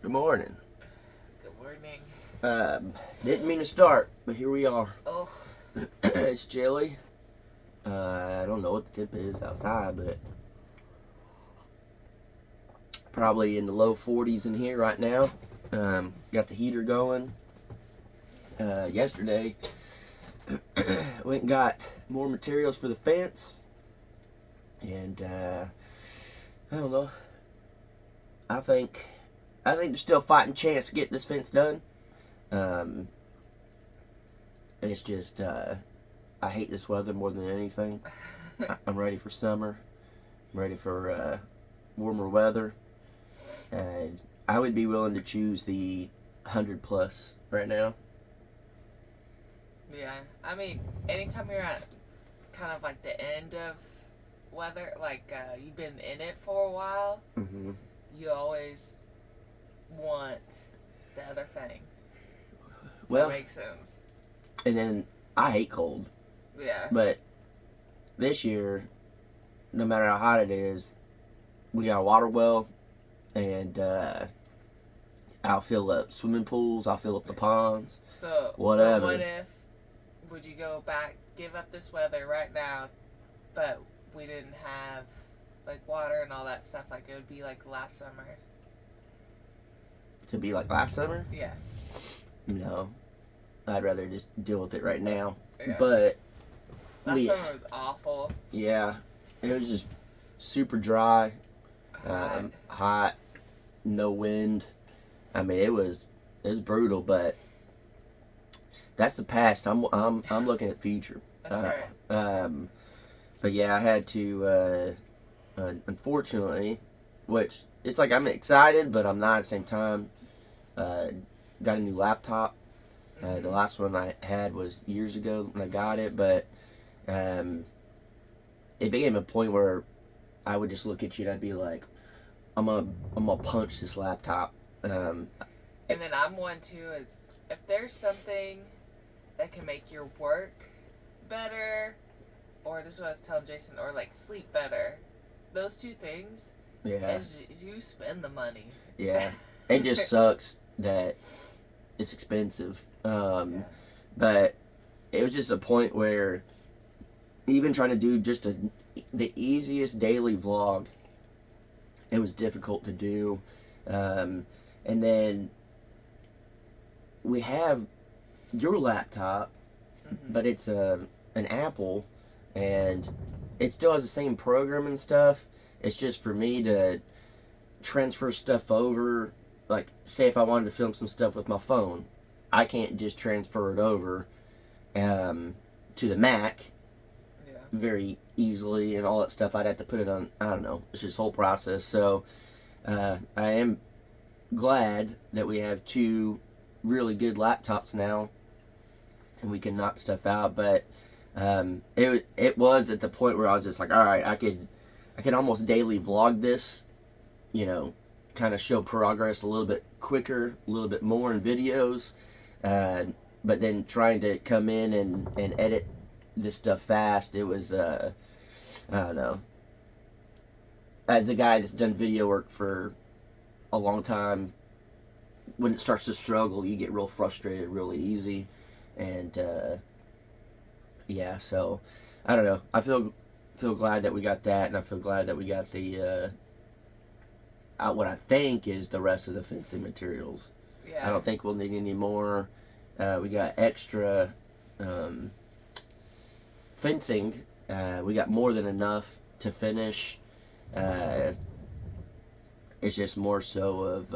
Good morning. Good morning. Didn't mean to start, but here we are. Oh, It's chilly. I don't know what the temp is outside, but probably in the low 40s in here right now. Got the heater going. Yesterday, went and got more materials for the fence, and I don't know. I think there's still a fighting chance to get this fence done. It's just I hate this weather more than anything. I'm ready for summer. I'm ready for warmer weather, and I would be willing to choose the 100 plus right now. yeah. I mean, anytime you're at kind of like the end of weather, like you've been in it for a while, Mm-hmm. you always want the other thing. Well, That makes sense. and then I hate cold, Yeah. but this year, no matter how hot it is, we got a water well, and I'll fill up swimming pools. I'll fill up the ponds. So, Whatever. What if, would you go back, give up this weather right now, but we didn't have like water and all that stuff? Like it would be like last summer. To be like last summer? Yeah. No, I'd rather just deal with it right now. Yeah. But Last summer was awful. yeah, it was just super dry, hot, no wind. I mean, it was brutal, but that's the past. I'm looking at the future. That's right. But yeah, I had to unfortunately, which it's like I'm excited, but I'm not at the same time. Got a new laptop. The last one I had was years ago when I got it, but it became a point where I would just look at you and I'd be like, I'm gonna punch this laptop. And then I'm one too. Is if there's something that can make your work better, or this is what I was telling Jason, or like sleep better, those two things. Yeah. Is you spend the money. Yeah. It just sucks that it's expensive. But it was just a point where even trying to do just the easiest daily vlog, it was difficult to do. And then we have your laptop, but it's an Apple, and it still has the same program and stuff. It's just for me to transfer stuff over. Like, say if I wanted to film some stuff with my phone, I can't just transfer it over to the Mac very easily and all that stuff. I'd have to put it on, I don't know, it's just a whole process. So I am glad that we have two really good laptops now and we can knock stuff out. But it was at the point where I was just like, all right, I could almost daily vlog this, you know, kind of show progress a little bit quicker, a little bit more in videos, but then trying to come in and edit this stuff fast, it was I don't know. As a guy that's done video work for a long time, when it starts to struggle, you get real frustrated really easy, and yeah, so I don't know. I feel glad that we got that, and I feel glad that we got the what I think is the rest of the fencing materials. Yeah. I don't think we'll need any more. We got extra fencing. We got more than enough to finish. It's just more so of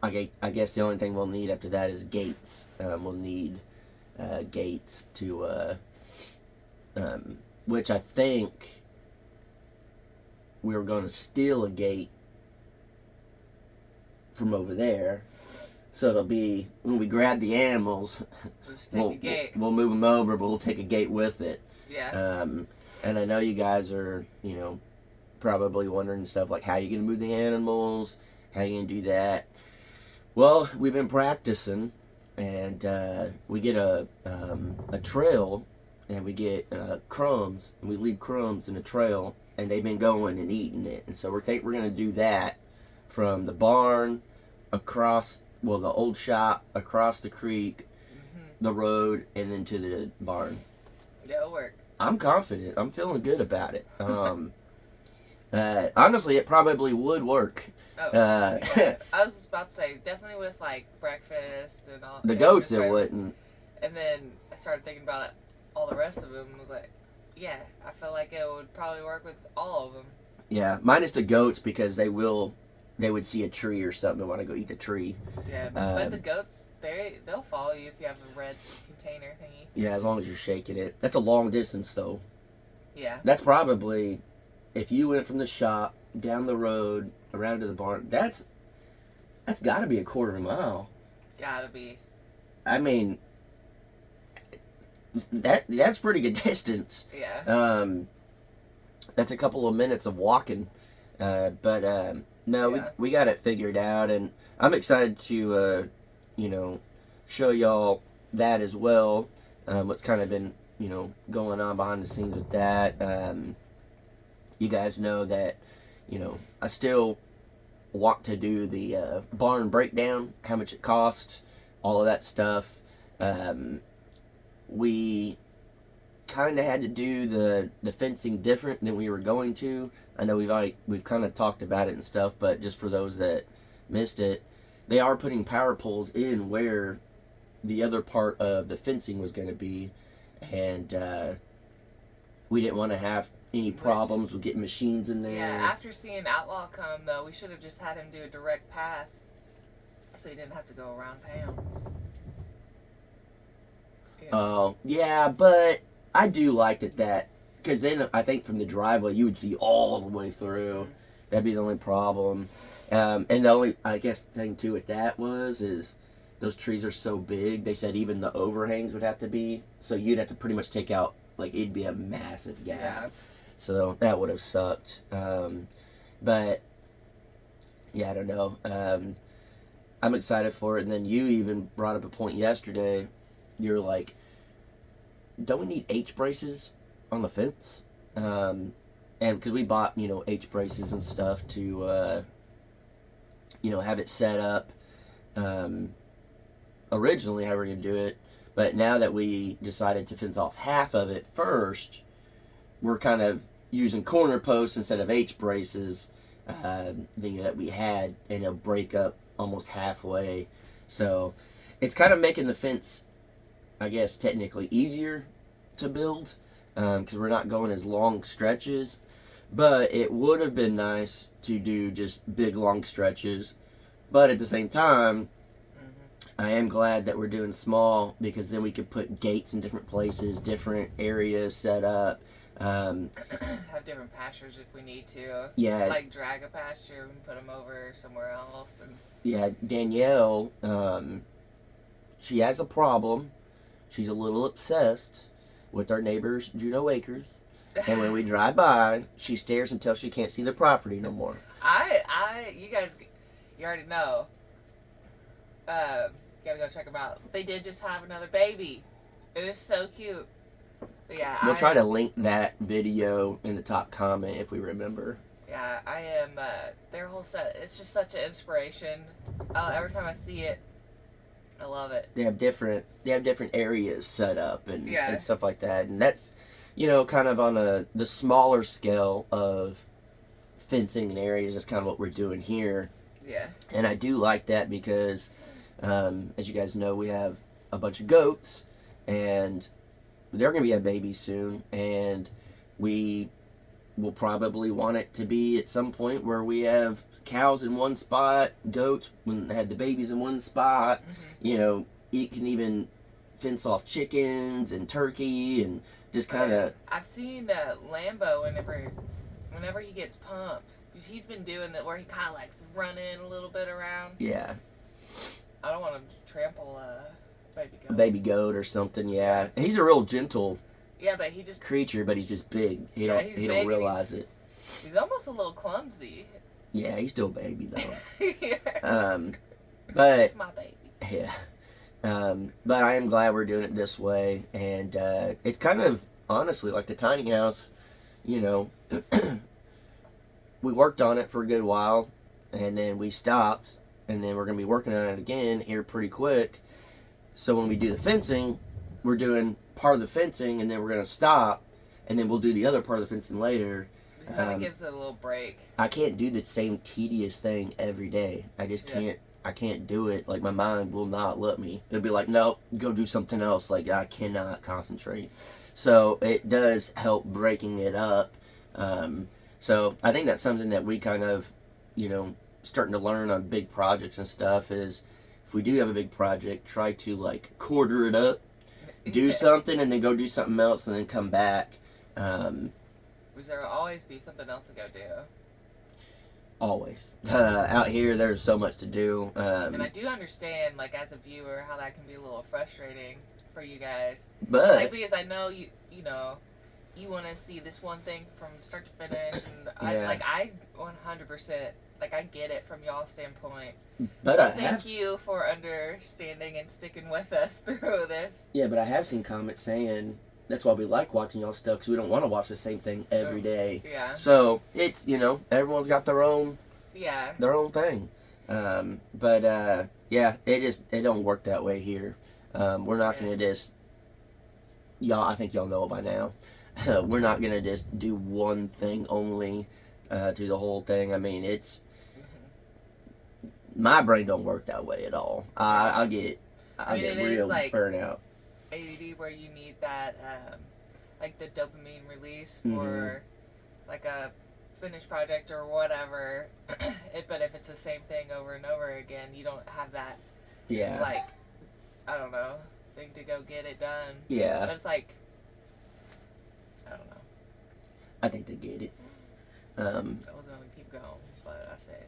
I guess the only thing we'll need after that is gates. We'll need gates to which I think we were going to steal a gate from over there. So it'll be, when we grab the animals, Just take a gate. we'll move them over, but we'll take a gate with it. Yeah. And I know you guys are, you know, probably wondering stuff like, how are you going to move the animals? How are you going to do that? Well, we've been practicing, and we get a trail, and we get crumbs, and we leave crumbs in the trail, and they've been going and eating it. And so we're going to do that from the barn across, well, the old shop, across the creek, the road, and then to the barn. Yeah, it'll work. I'm confident. I'm feeling good about it. Honestly, it probably would work. Oh, yeah. I was just about to say, definitely with like breakfast and all. The goats, it wouldn't. And then I started thinking about it, all the rest of them. And was like, yeah, I feel like it would probably work with all of them. Yeah, minus the goats because they would see a tree or something and want to go eat a tree. Yeah, but the goats, they'll follow you if you have a red container thingy. Yeah, as long as you're shaking it. That's a long distance though. Yeah. That's probably, if you went from the shop down the road around to the barn, that's got to be a quarter of a mile. Gotta be. I mean, that's pretty good distance. Yeah. That's a couple of minutes of walking. No, yeah. we got it figured out, and I'm excited to, show y'all that as well. What's kind of been, going on behind the scenes with that. You guys know that, I still want to do the barn breakdown, how much it costs, all of that stuff. We kind of had to do the fencing different than we were going to. I know we've kind of talked about it and stuff, but just for those that missed it, they are putting power poles in where the other part of the fencing was going to be, and we didn't want to have any problems with getting machines in there. Yeah, after seeing Outlaw come, though, we should have just had him do a direct path so he didn't have to go around town. Oh, yeah, but I do like that, because then I think from the driveway you would see all the way through. Mm-hmm. That'd be the only problem. And the only, I guess, thing too with that is those trees are so big, they said even the overhangs would have to be, so you'd have to pretty much take out, like, it'd be a massive gap. Yeah. So that would have sucked. But, yeah, I don't know. I'm excited for it, and then you even brought up a point yesterday. You're like, don't we need H braces on the fence? And because we bought, H braces and stuff to, have it set up originally how we were going to do it. But now that we decided to fence off half of it first, we're kind of using corner posts instead of H braces that we had, and it'll break up almost halfway. So it's kind of making the fence, I guess, technically easier to build because we're not going as long stretches. But it would have been nice to do just big, long stretches. But at the same time, I am glad that we're doing small, because then we could put gates in different places, different areas set up. Have different pastures if we need to. Yeah. Like drag a pasture and put them over somewhere else. And yeah, Danielle, she has a problem. She's a little obsessed with our neighbor's Juno Acres. And when we drive by, she stares until she can't see the property no more. You guys, you already know. Gotta go check them out. They did just have another baby. It is so cute. But yeah, we'll try to link that video in the top comment if we remember. Yeah, I am. Their whole set. It's just such an inspiration. Every time I see it, I love it. They have different areas set up and stuff like that, and that's kind of on the smaller scale of fencing and areas. That's kind of what we're doing here. Yeah. And I do like that because, as you guys know, we have a bunch of goats, and they're going to be a baby soon, and we will probably want it to be at some point where we have cows in one spot, goats when they had the babies in one spot. Mm-hmm. You can even fence off chickens and turkey and just kind of. I've seen Lambo whenever he gets pumped, because he's been doing that where he kind of like running a little bit around. Yeah. I don't want him to trample a baby goat or something. Yeah, he's a real gentle. Yeah, but he just creature, but he's just big. He don't realize it. He's almost a little clumsy. Yeah, he's still a baby though. Yeah. But it's my baby. Yeah. But I am glad we're doing it this way, and it's kind of honestly like the tiny house. We worked on it for a good while, and then we stopped, and then we're going to be working on it again here pretty quick. So when we do the fencing, we're doing part of the fencing, and then we're going to stop, and then we'll do the other part of the fencing later. It kind of gives it a little break. I can't do the same tedious thing every day. I just can't. I can't do it. Like, my mind will not let me. It'll be like, no, go do something else. Like, I cannot concentrate. So it does help breaking it up. So I think that's something that we kind of, starting to learn on big projects and stuff is, if we do have a big project, try to, like, quarter it up, do something, and then go do something else, and then come back. Because there will always be something else to go do. Always. Out here, there's so much to do. And I do understand, like, as a viewer, how that can be a little frustrating for you guys. But like, because I know you want to see this one thing from start to finish, and I 100%, like, I get it from y'all's standpoint. But so thank you for understanding and sticking with us through this. Yeah, but I have seen comments saying that's why we like watching y'all stuff, because we don't want to watch the same thing every day. Yeah. So it's, everyone's got their own thing. It don't work that way here. We're not going to just, I think y'all know it by now. We're not going to just do one thing only through the whole thing. I mean, my brain don't work that way at all. I get real burnout. ADD where you need that, like the dopamine release for like a finished project or whatever. But if it's the same thing over and over again, you don't have that, like, I don't know, thing to go get it done. Yeah. But it's like, I don't know. I think they get it. I was going to keep going, but I said,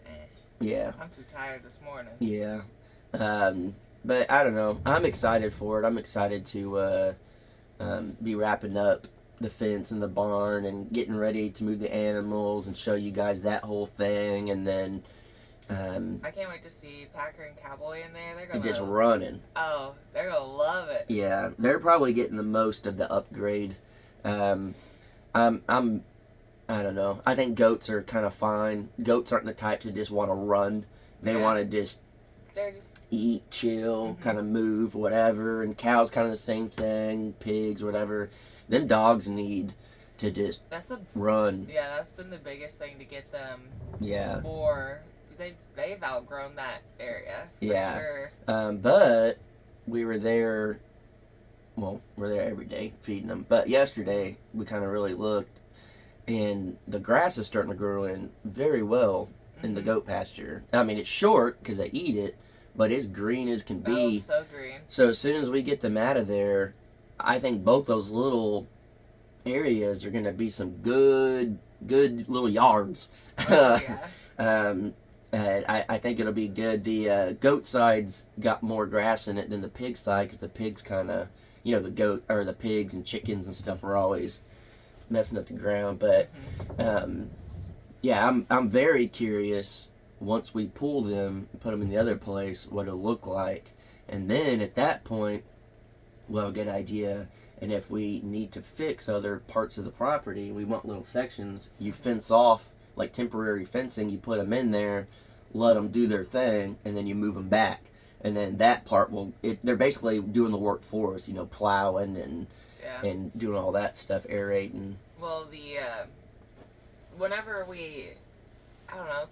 Yeah. I'm too tired this morning. Yeah. But I don't know. I'm excited for it. I'm excited to be wrapping up the fence and the barn and getting ready to move the animals and show you guys that whole thing. And then I can't wait to see Packer and Cowboy in there. They're gonna just running. Oh, they're gonna love it. Yeah, they're probably getting the most of the upgrade. I don't know. I think goats are kind of fine. Goats aren't the type to just want to run. They want to just eat, chill, kind of move, whatever. And cows kind of the same thing. Pigs, whatever. Them dogs need to just run. Yeah, that's been the biggest thing to get them. Yeah. More, because they've outgrown that area. For sure. But we were there. Well, we're there every day feeding them. But yesterday we kind of really looked, and the grass is starting to grow in very well in the goat pasture. I mean, it's short because they eat it, but it's green as can be. Oh, so green. So as soon as we get them out of there, I think both those little areas are going to be some good little yards. Oh, yeah. I think it'll be good. The goat side's got more grass in it than the pig side, because the pigs kind of, the goat or the pigs and chickens and stuff are always messing up the ground. But I'm very curious once we pull them and put them in the other place what it'll look like, and then at that point we'll have a good idea. And if we need to fix other parts of the property, we want little sections, you fence off, like temporary fencing, you put them in there, let them do their thing, and then you move them back. And then that part they're basically doing the work for us, plowing and doing all that stuff, aerating. Well, whenever I don't know,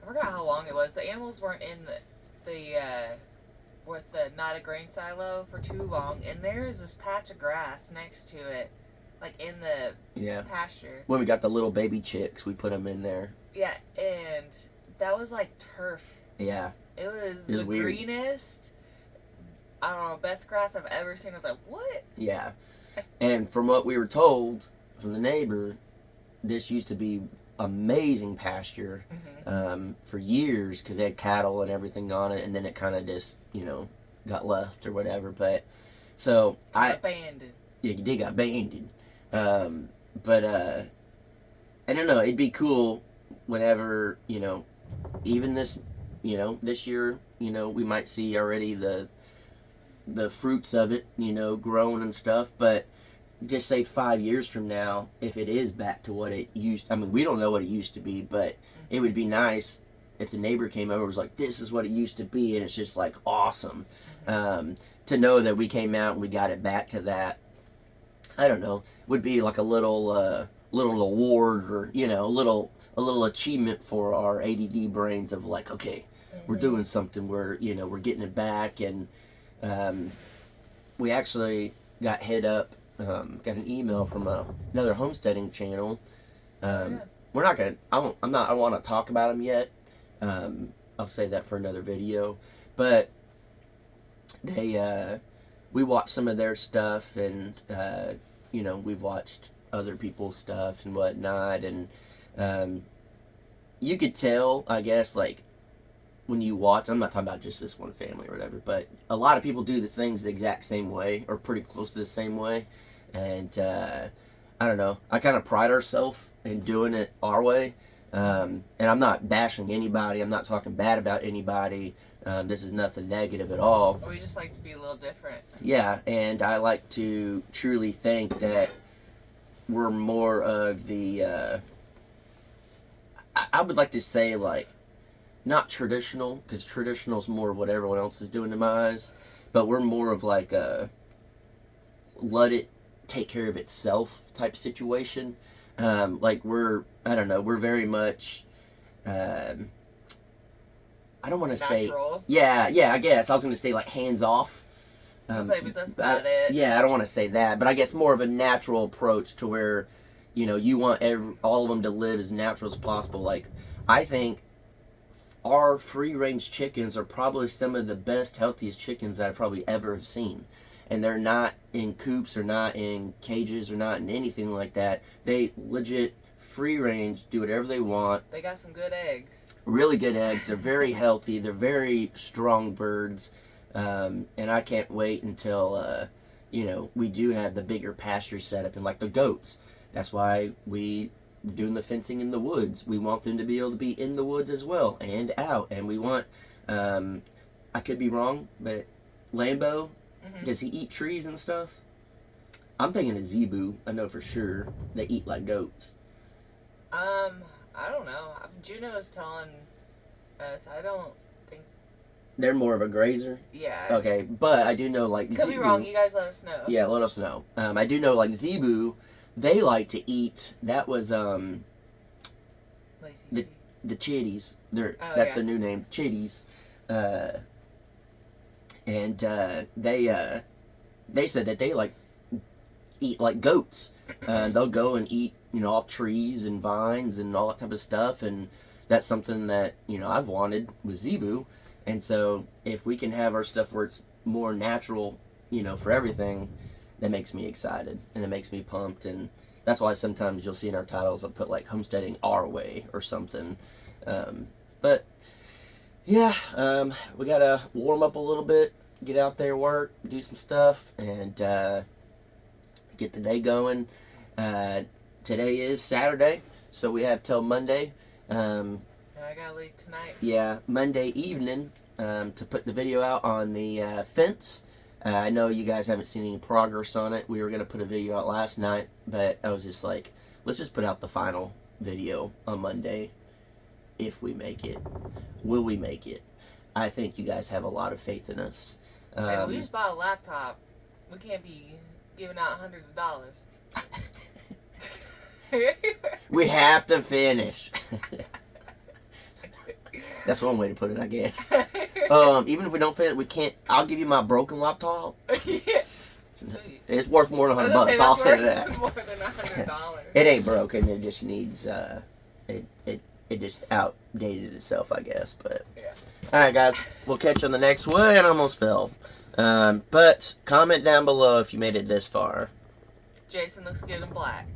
I forgot how long it was. The animals weren't in with the not a grain silo for too long, and there is this patch of grass next to it, like in the pasture. When we got the little baby chicks, we put them in there. Yeah, and that was like turf. Yeah. It was the weird. Greenest, I don't know, best grass I've ever seen. I was like, what? Yeah. And from what we were told from the neighbor, this used to be amazing pasture for years, because they had cattle and everything on it, and then it kind of just, got left or whatever. But so abandoned. Yeah, they got abandoned. But I don't know. It'd be cool whenever, even this year, we might see already the fruits of it, growing and stuff. But just say 5 years from now, if it is back to what it used, I mean, we don't know what it used to be, but it would be nice if the neighbor came over, it was like, this is what it used to be, and it's just like awesome. To know that we came out and we got it back to that, I don't know, would be like a little award, or a little achievement for our ADD brains of like, okay, we're doing something, we're getting it back. And we actually got hit up, got an email from another homesteading channel. We're not gonna, I don't want to talk about them yet. I'll save that for another video. But we watched some of their stuff, and we've watched other people's stuff and whatnot, and you could tell, I guess, like, when you watch, I'm not talking about just this one family or whatever, but a lot of people do the things the exact same way, or pretty close to the same way. And I don't know, I kind of pride ourselves in doing it our way. And I'm not bashing anybody, I'm not talking bad about anybody. This is nothing negative at all. We just like to be a little different. Yeah, and I like to truly think that we're more of the, I would like to say, like, not traditional, because traditional is more of what everyone else is doing in my eyes, but we're more of like a let it take care of itself type situation. Like, we're very much, I don't want to say, yeah, I guess I was going to say like hands off. That's about it. Yeah, I don't want to say that, but I guess more of a natural approach to where, you want all of them to live as natural as possible. Like, I think our free-range chickens are probably some of the best, healthiest chickens that I've probably ever seen. And they're not in coops, or not in cages, or not in anything like that. They legit free-range, do whatever they want. They got some good eggs. Really good eggs. They're very healthy. They're very strong birds. And I can't wait until, we do have the bigger pasture set up, and like the goats. That's why we doing the fencing in the woods. We want them to be able to be in the woods as well, and out. And we want, I could be wrong, but Lambo, does he eat trees and stuff? I'm thinking of Zebu. I know for sure they eat like goats. I don't know. Juno is telling us, I don't think they're more of a grazer. Yeah. Okay, but I do know, like, could Zebu, be wrong. You guys let us know. Yeah, let us know. I do know, like, Zebu, they like to eat. That was the chitties. That's the new name, chitties. And they said that they like eat like goats. They'll go and eat, off trees and vines and all that type of stuff. And that's something that I've wanted with Zebu. And so if we can have our stuff where it's more natural, for everything, that makes me excited, and it makes me pumped. And that's why sometimes you'll see in our titles I'll put like homesteading our way or something. But yeah, we gotta warm up a little bit, get out there, work, do some stuff, and get the day going. Today is Saturday, so we have till Monday. And I gotta leave tonight. Yeah, Monday evening to put the video out on the fence. I know you guys haven't seen any progress on it. We were going to put a video out last night, but I was just like, let's just put out the final video on Monday. If we make it. Will we make it? I think you guys have a lot of faith in us. Hey, we just bought a laptop. We can't be giving out hundreds of dollars. We have to finish. That's one way to put it, I guess. Even if we don't finish, we can't. I'll give you my broken laptop. It's worth more than $100. I'll say that. More than $100. It ain't broken. It just needs. It just outdated itself, I guess. But yeah. All right, guys. We'll catch you on the next one. I almost fell. But comment down below if you made it this far. Jason looks good in black.